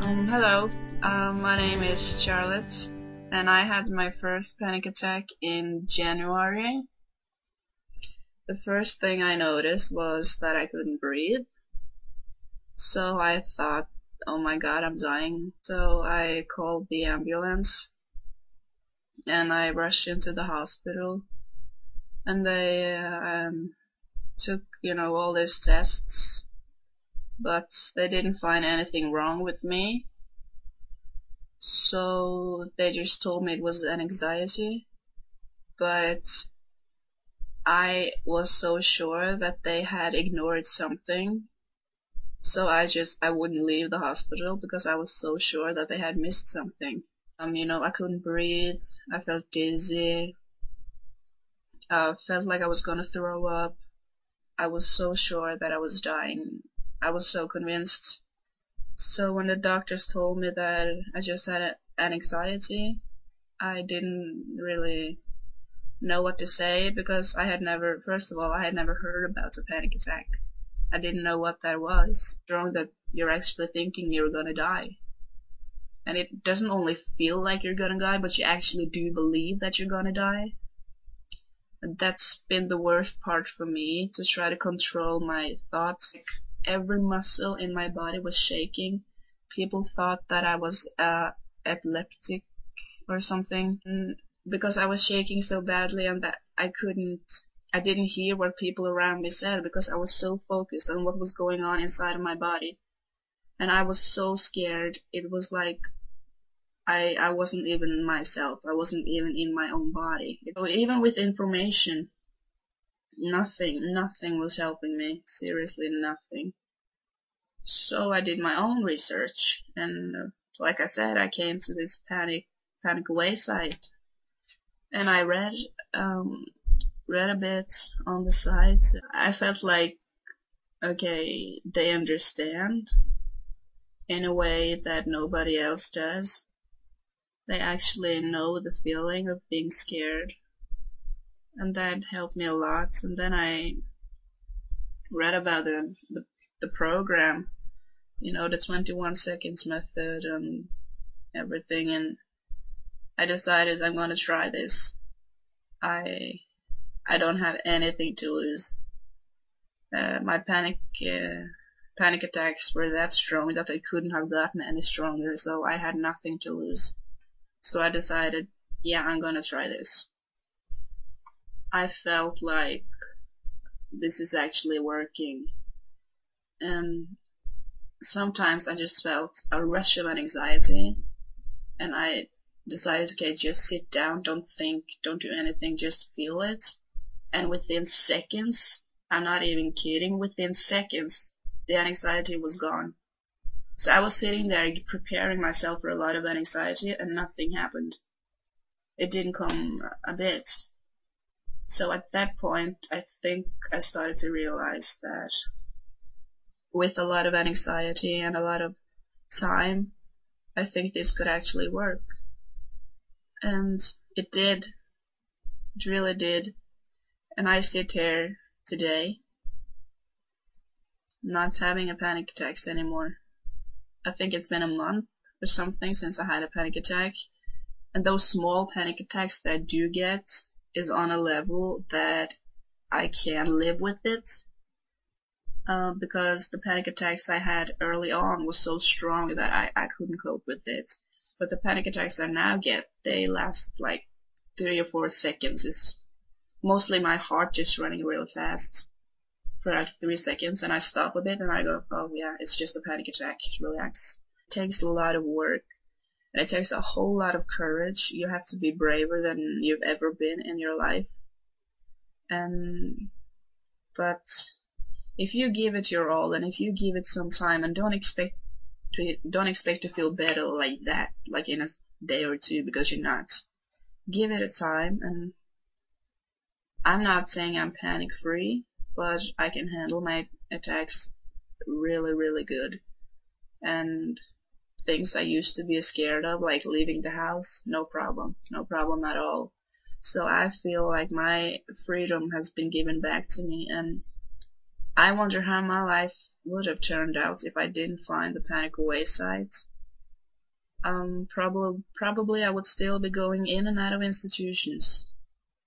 Hello, my name is Charlotte, and I had my first panic attack in January. The first thing I noticed was that I couldn't breathe, so I thought, oh my god, I'm dying. So I called the ambulance, and I rushed into the hospital, and they took, all these tests, but they didn't find anything wrong with me. So they just told me it was an anxiety, but I was so sure that they had ignored something. So I wouldn't leave the hospital because I was so sure that they had missed something. I couldn't breathe. I felt dizzy. Felt like I was gonna throw up. I was so sure that I was dying. I was so convinced. So when the doctors told me that I just had an anxiety, I didn't really know what to say because first of all, I had never heard about a panic attack. I didn't know what that was. Wrong that you're actually thinking you're gonna die. And it doesn't only feel like you're gonna die, but you actually do believe that you're gonna die. And that's been the worst part for me, to try to control my thoughts. Every muscle in my body was shaking. People thought that I was epileptic or something, because I was shaking so badly and that I didn't hear what people around me said because I was so focused on what was going on inside of my body. And I was so scared. It was like I wasn't even myself. I wasn't even in my own body. Even with information, nothing was helping me. Seriously, nothing. So I did my own research, and like I said, I came to this Panic Away site, and I read a bit on the site. I felt like, okay, they understand in a way that nobody else does. They actually know the feeling of being scared, and that helped me a lot. And then I read about the program, the 21 seconds method and everything, and I decided I'm gonna try this. I don't have anything to lose. My panic attacks were that strong that they couldn't have gotten any stronger, so I had nothing to lose. So I decided, yeah, I'm gonna try this. I felt like this is actually working, and sometimes I just felt a rush of anxiety, and I decided, okay, just sit down, don't think, don't do anything, just feel it. And within seconds, I'm not even kidding, within seconds, the anxiety was gone. So I was sitting there preparing myself for a lot of anxiety, and nothing happened. It didn't come a bit. So at that point, I think I started to realize that with a lot of anxiety and a lot of time, I think this could actually work. And it did. It really did. And I sit here today, not having a panic attacks anymore. I think it's been a month or something since I had a panic attack. And those small panic attacks that I do get is on a level that I can live with it. Because the panic attacks I had early on was so strong that I couldn't cope with it. But the panic attacks I now get, they last like 3 or 4 seconds. It's mostly my heart just running really fast for like 3 seconds, and I stop a bit and I go, oh yeah, it's just a panic attack, relax. It takes a lot of work, and it takes a whole lot of courage. You have to be braver than you've ever been in your life. But if you give it your all, and if you give it some time, and don't expect to feel better like that, like in a day or two, because you're not. Give it a time, and I'm not saying I'm panic free, but I can handle my attacks really, really good. And things I used to be scared of, like leaving the house, no problem at all. So I feel like my freedom has been given back to me, and I wonder how my life would have turned out if I didn't find the Panic Away site. Probably I would still be going in and out of institutions,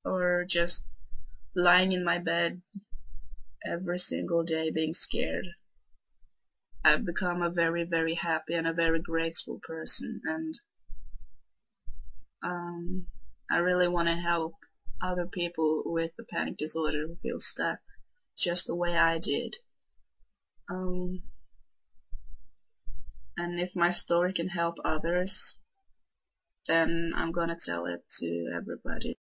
or just lying in my bed every single day being scared. I've become a very, very happy and a very grateful person, and I really want to help other people with the panic disorder who feel stuck just the way I did. Um, and if my story can help others, then I'm gonna tell it to everybody.